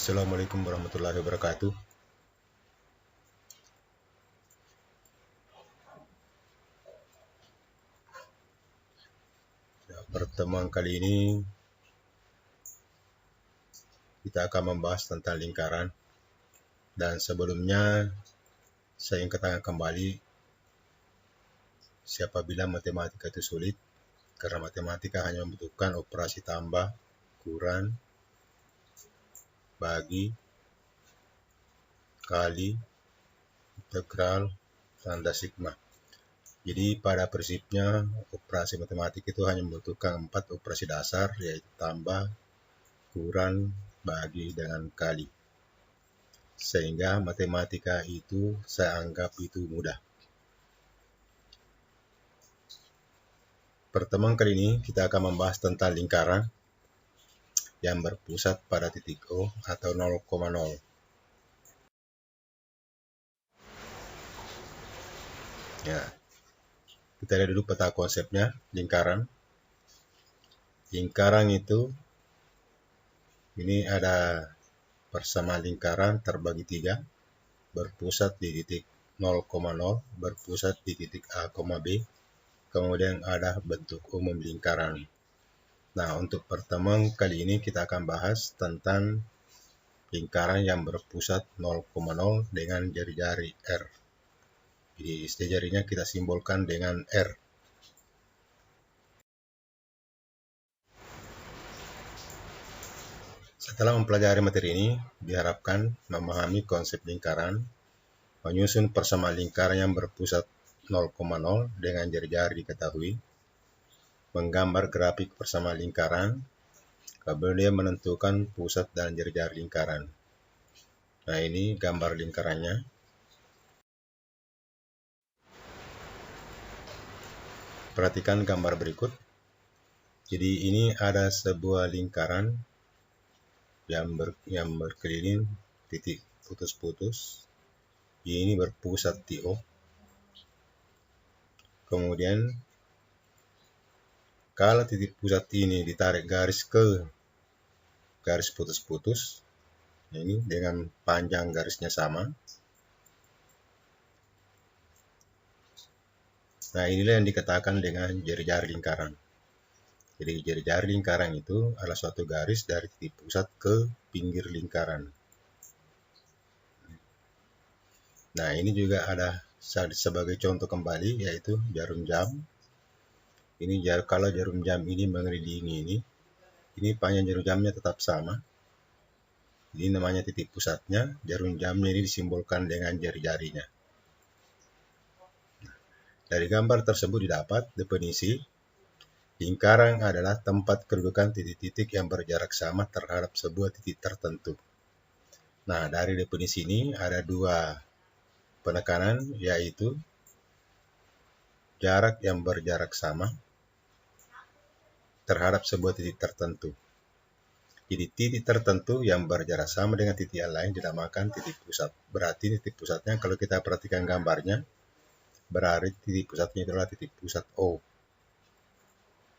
Assalamualaikum warahmatullahi wabarakatuh. Pertemuan kali ini kita akan membahas tentang lingkaran. Dan sebelumnya saya ingin katakan kembali, siapa bilang matematika itu sulit? Karena matematika hanya membutuhkan operasi tambah, kurang, bagi, kali, integral, tanda sigma. Jadi pada prinsipnya operasi matematika itu hanya membutuhkan 4 operasi dasar, yaitu tambah, kurang, bagi, dengan kali. Sehingga matematika itu saya anggap itu mudah. Pertemuan kali ini kita akan membahas tentang lingkaran yang berpusat pada titik O atau 0,0. Ya, kita lihat dulu peta konsepnya. Lingkaran itu ini ada persamaan lingkaran terbagi 3, berpusat di titik 0,0, berpusat di titik A, B, kemudian ada bentuk umum lingkaran. Nah, untuk pertemuan kali ini kita akan bahas tentang lingkaran yang berpusat 0,0 dengan jari-jari R. Jadi istilah jarinya kita simbolkan dengan R. Setelah mempelajari materi ini, diharapkan memahami konsep lingkaran, menyusun persamaan lingkaran yang berpusat 0,0 dengan jari-jari diketahui, menggambar grafik persamaan lingkaran, kemudian menentukan pusat dan jari-jari lingkaran. Nah, ini gambar lingkarannya. Perhatikan gambar berikut. Jadi ini ada sebuah lingkaran yang berkeliling titik putus-putus. Ini berpusat di O. Kemudian kalau titik pusat ini ditarik garis ke garis putus-putus, ini dengan panjang garisnya sama. Nah, inilah yang dikatakan dengan jari-jari lingkaran. Jadi jari-jari lingkaran itu adalah suatu garis dari titik pusat ke pinggir lingkaran. Nah, ini juga ada sebagai contoh kembali, yaitu jarum jam. Ini kalau jarum jam ini mengelilingi ini panjang jarum jamnya tetap sama. Ini namanya titik pusatnya. Jarum jamnya ini disimbolkan dengan jari-jarinya. Dari gambar tersebut didapat definisi lingkaran adalah tempat kedudukan titik-titik yang berjarak sama terhadap sebuah titik tertentu. Nah, dari definisi ini ada 2 penekanan, yaitu jarak yang berjarak sama terhadap sebuah titik tertentu. Jadi titik tertentu yang berjarak sama dengan titik yang lain dinamakan titik pusat. Berarti titik pusatnya, kalau kita perhatikan gambarnya, berarti titik pusatnya adalah titik pusat O.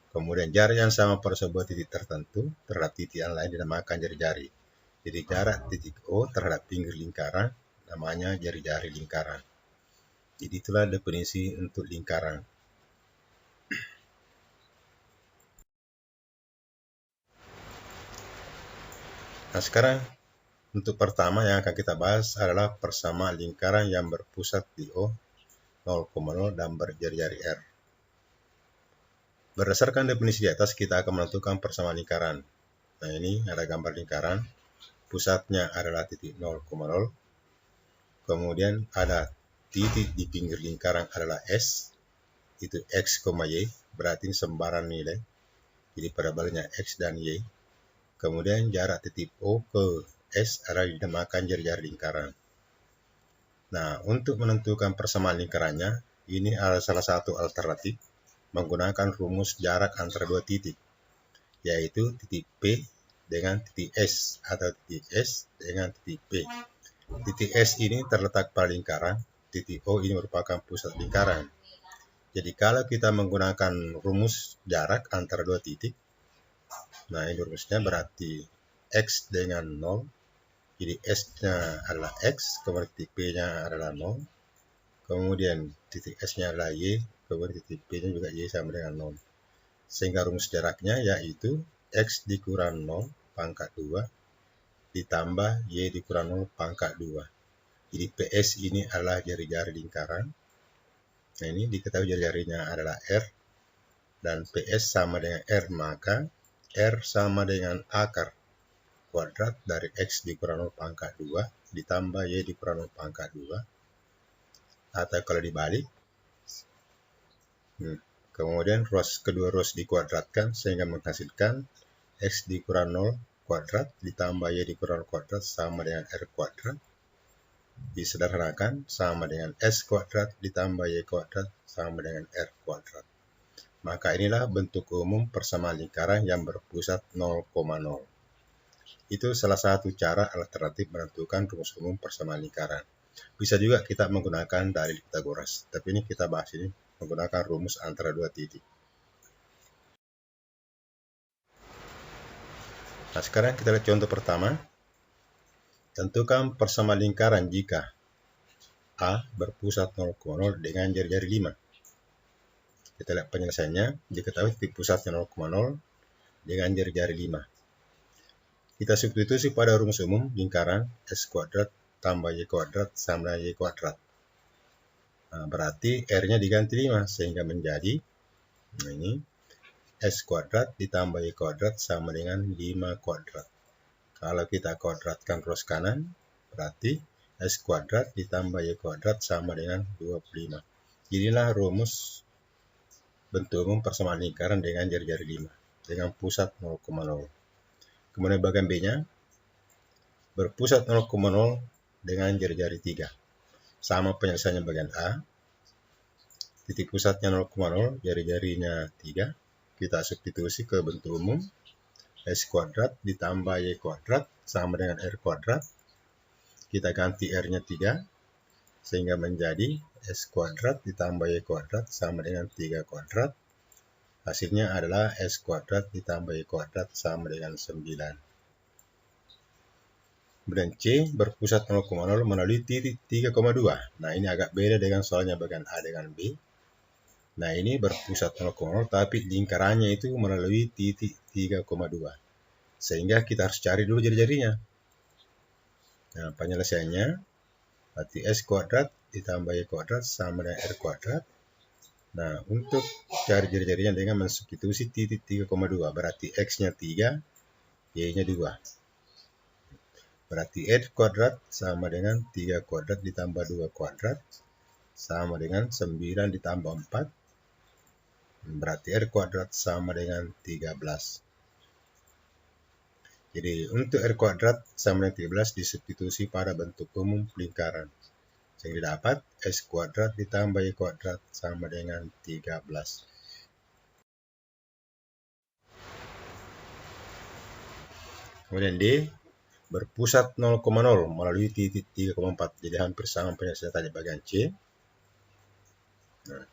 Kemudian jarak yang sama pada sebuah titik tertentu terhadap titik yang lain dinamakan jari-jari. Jadi jarak titik O terhadap pinggir lingkaran namanya jari-jari lingkaran. Jadi itulah definisi untuk lingkaran. Nah, sekarang untuk pertama yang akan kita bahas adalah persamaan lingkaran yang berpusat di O, 0,0 dan berjari-jari R. Berdasarkan definisi di atas, kita akan menentukan persamaan lingkaran. Nah, ini ada gambar lingkaran. Pusatnya adalah titik 0,0. Kemudian ada titik di pinggir lingkaran adalah S. Itu X, Y. Berarti sembarang nilai. Jadi parabolanya X dan Y. Kemudian jarak titik O ke S adalah dinamakan jari-jari lingkaran. Nah, untuk menentukan persamaan lingkarannya, ini adalah salah satu alternatif menggunakan rumus jarak antara 2 titik, yaitu titik P dengan titik S atau titik S dengan titik P. Titik S ini terletak pada lingkaran, titik O ini merupakan pusat lingkaran. Jadi kalau kita menggunakan rumus jarak antara 2 titik, nah ini rumusnya berarti X dengan 0 Jadi S-nya adalah X, kemudian titik P-nya adalah 0, kemudian titik S-nya adalah Y, kemudian titik P-nya juga Y sama dengan 0. Sehingga rumus jaraknya yaitu X dikurang 0 pangkat 2 ditambah Y dikurang 0 pangkat 2. Jadi PS ini adalah jari-jari lingkaran. Nah, ini diketahui jari-jarinya adalah R, dan PS sama dengan R, maka R sama dengan akar kuadrat dari X dikurang 0 pangkat 2 ditambah Y dikurang 0 pangkat 2. Atau kalau dibalik, kemudian kedua ruas dikuadratkan sehingga menghasilkan X dikurang 0 kuadrat ditambah Y dikurang 0 kuadrat sama dengan R kuadrat. Disederhanakan sama dengan S kuadrat ditambah Y kuadrat sama dengan R kuadrat. Maka inilah bentuk umum persamaan lingkaran yang berpusat 0,0. Itu salah satu cara alternatif menentukan rumus umum persamaan lingkaran. Bisa juga kita menggunakan dalil Pythagoras, tapi ini kita bahas ini menggunakan rumus antara dua titik. Nah, sekarang kita lihat contoh pertama. Tentukan persamaan lingkaran jika A berpusat 0,0 dengan jari-jari 5. Kita lihat penyelesaiannya. Diketahui titik pusatnya 0,0 dengan jari-jari 5. Kita substitusi pada rumus umum lingkaran S kuadrat tambah Y kuadrat sama dengan Y kuadrat. Nah, berarti R-nya diganti 5 sehingga menjadi ini S kuadrat ditambah Y kuadrat sama dengan 5 kuadrat. Kalau kita kuadratkan ruas kanan, berarti S kuadrat ditambah Y kuadrat sama dengan 25. Inilah rumus bentuk umum persamaan lingkaran dengan jari-jari 5 dengan pusat 0,0. Kemudian bagian B-nya berpusat 0,0 dengan jari-jari 3. Sama penyelesaiannya bagian A. Titik pusatnya 0,0, jari-jarinya 3. Kita substitusi ke bentuk umum. S kuadrat ditambah Y kuadrat sama dengan R kuadrat. Kita ganti R-nya 3. Sehingga menjadi S kuadrat ditambah Y kuadrat sama dengan 3 kuadrat. Hasilnya adalah S kuadrat ditambah Y kuadrat sama dengan 9. Kemudian C berpusat 0,0 melalui titik 3,2. Nah, ini agak beda dengan soalnya bagian A dengan B. Nah, ini berpusat 0,0 tapi lingkarannya itu melalui titik 3,2. Sehingga kita harus cari dulu jari-jarinya. Nah, penyelesaiannya berarti S kuadrat ditambah Y kuadrat sama dengan R kuadrat. Nah, untuk cari jari-jarinya dengan mensubstitusi titik 3,2. Berarti X-nya 3, Y-nya 2. Berarti R kuadrat sama dengan 3 kuadrat ditambah 2 kuadrat. Sama dengan 9 ditambah 4. Berarti R kuadrat sama dengan 13. Jadi untuk R kuadrat sama dengan 13 disubstitusi pada bentuk umum lingkaran. Sehingga dapat S kuadrat ditambah Y kuadrat sama dengan 13. Kemudian D berpusat 0,0 melalui titik 3,4. Jadi hampir sama penyelesaian tadi bagian C. Nah,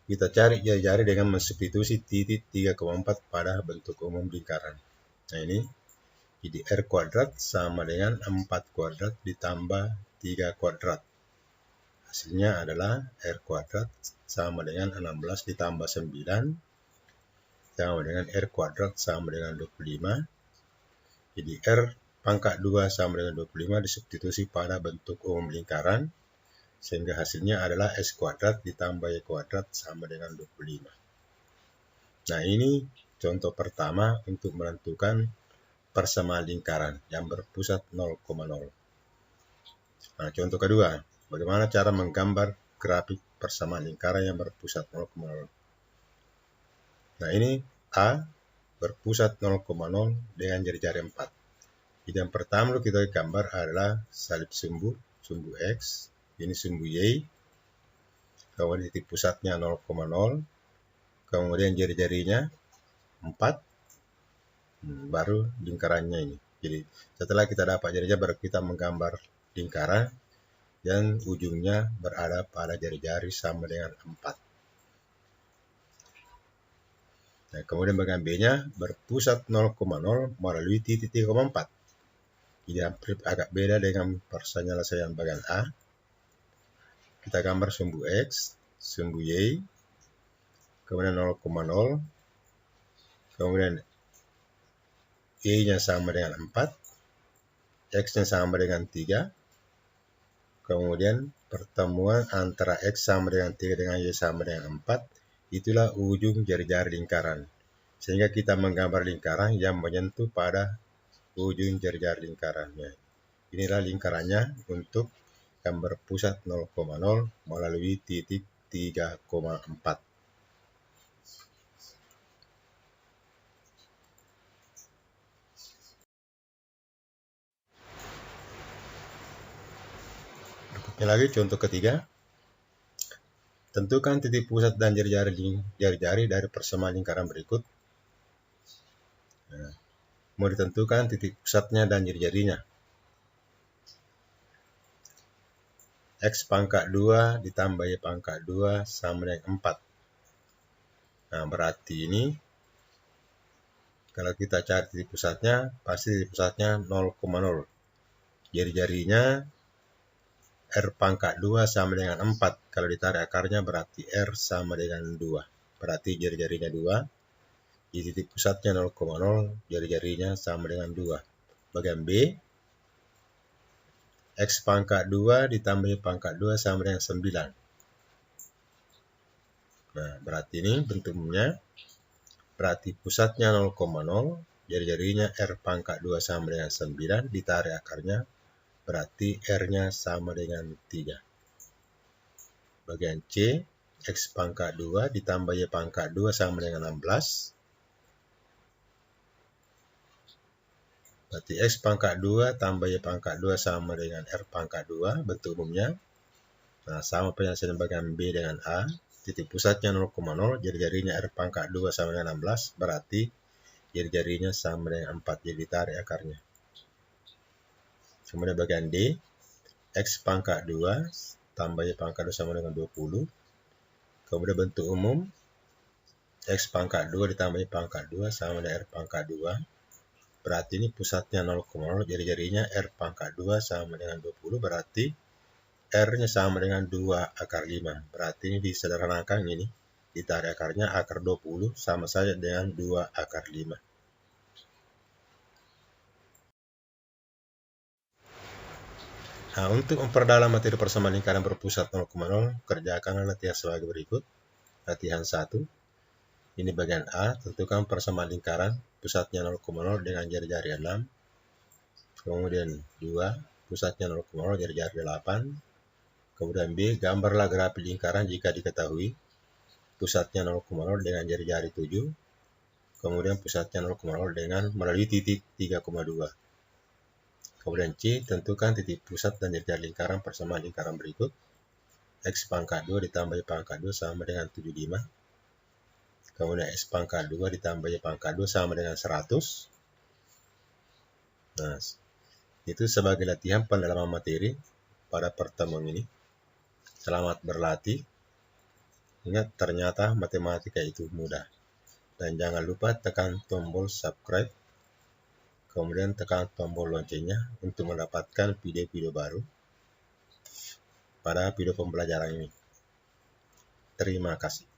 kita cari jari-jari dengan mensubstitusi titik 3,4 pada bentuk umum lingkaran. Nah, ini jadi R kuadrat sama dengan 4 kuadrat ditambah 3 kuadrat. Hasilnya adalah R kuadrat sama dengan 16 ditambah 9 sama dengan R kuadrat sama dengan 25. Jadi R pangkat 2 sama dengan 25 disubstitusi pada bentuk umum lingkaran. Sehingga hasilnya adalah S kuadrat ditambah Y kuadrat sama dengan 25. Nah, ini contoh pertama untuk menentukan persamaan lingkaran yang berpusat 0,0. Nah, contoh kedua, bagaimana cara menggambar grafik persamaan lingkaran yang berpusat 0,0. Nah, ini A berpusat 0,0 dengan jari-jari 4. Jadi yang pertama kita gambar adalah salib sumbu X, ini sumbu Y, kemudian titik pusatnya 0,0, kemudian jari-jarinya 4, baru lingkarannya ini. Jadi setelah kita dapat jari-jari baru kita menggambar lingkaran dan ujungnya berada pada jari-jari sama dengan 4. Nah, kemudian bagian B-nya berpusat 0,0 melalui titik 3,4. Jadi agak beda dengan penyelesaian bagian A. Kita gambar sumbu X, sumbu Y, kemudian 0,0, kemudian Y-nya sama dengan 4, X-nya sama dengan 3, kemudian pertemuan antara X sama dengan 3 dengan Y sama dengan 4, itulah ujung jari-jari lingkaran. Sehingga kita menggambar lingkaran yang menyentuh pada ujung jari-jari lingkarannya. Inilah lingkarannya untuk yang berpusat 0,0 melalui titik 3,4. Berikutnya lagi contoh ketiga. Tentukan titik pusat dan jari-jari dari persamaan lingkaran berikut. Nah, mau ditentukan titik pusatnya dan jari-jarinya. X pangkat 2 ditambah Y pangkat 2 sama dengan 4. Nah, berarti ini kalau kita cari titik pusatnya, pasti titik pusatnya 0,0. Jari-jarinya R pangkat 2 sama dengan 4. Kalau ditarik akarnya berarti R sama dengan 2. Berarti jari-jarinya 2. Di titik pusatnya 0,0, jari-jarinya sama dengan 2. Bagian B, X pangkat 2 ditambah Y pangkat 2 sama dengan 9. Nah, berarti ini bentuknya, berarti pusatnya 0,0, jari-jarinya R pangkat 2 sama dengan 9, ditarik akarnya, berarti R-nya sama dengan 3. Bagian C, X pangkat 2 ditambah Y pangkat 2 sama dengan 16. Berarti X pangkat 2 tambah Y pangkat 2 sama dengan R pangkat 2, bentuk umumnya. Nah, sama penyelesaian bagian B dengan A. Titik pusatnya 0,0, jari-jarinya R pangkat 2 sama dengan 16, berarti jari-jarinya sama dengan 4, jadi ditarik akarnya. Kemudian bagian D, X pangkat 2 tambah Y pangkat 2 sama dengan 20. Kemudian bentuk umum, X pangkat 2 ditambah Y pangkat 2 sama dengan R pangkat 2. Berarti ini pusatnya 0,0, jari-jarinya R pangkat 2 sama dengan 20, berarti R-nya sama dengan 2 akar 5. Berarti ini disederhanakan ini. Ditarik akarnya, akar 20 sama saja dengan 2 akar 5. Nah, untuk memperdalam materi persamaan lingkaran berpusat 0,0, kerjakanlah latihan sebagai berikut. Latihan 1. Ini bagian A, tentukan persamaan lingkaran pusatnya 0,0 dengan jari-jari 6. Kemudian 2, pusatnya 0,0 jari-jari 8. Kemudian B, gambarlah grafik lingkaran jika diketahui pusatnya 0,0 dengan jari-jari 7. Kemudian pusatnya 0,0 dengan melalui titik 3,2. Kemudian C, tentukan titik pusat dan jari-jari lingkaran persamaan lingkaran berikut. X pangkat 2 ditambah Y pangkat 2 sama dengan 75. Kemudian X pangkat 2 ditambah Y pangkat 2 sama dengan 100. Nah, itu sebagai latihan pendalaman materi pada pertemuan ini. Selamat berlatih. Ingat, ternyata matematika itu mudah. Dan jangan lupa tekan tombol subscribe. Kemudian tekan tombol loncengnya untuk mendapatkan video-video baru pada video pembelajaran ini. Terima kasih.